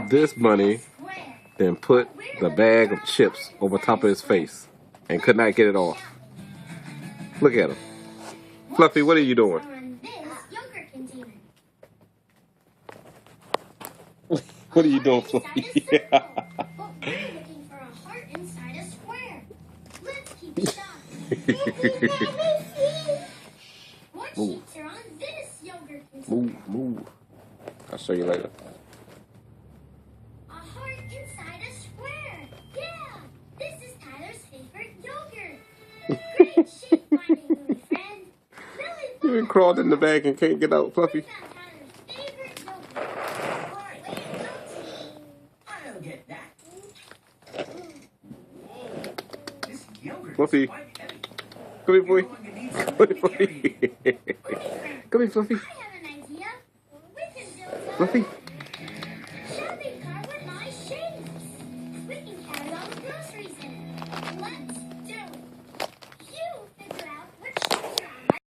This bunny then put the bag of chips over top of his face and could not get it off. Look at him. Fluffy, what are you doing? What are you doing, Fluffy? Move. Move. I'll show you later. A heart inside a square. Yeah, this is Tyler's favorite yogurt. Great shape finding, little friend. Really You even crawled in the bag and can't get out, Fluffy. Tyler's favorite yogurt. I don't get that. This yogurt Fluffy. is quite heavy. Come here, boy. You're going to need Come something here, Fluffy. to carry. Come here, Fluffy. I have an idea. We can build a... Fluffy.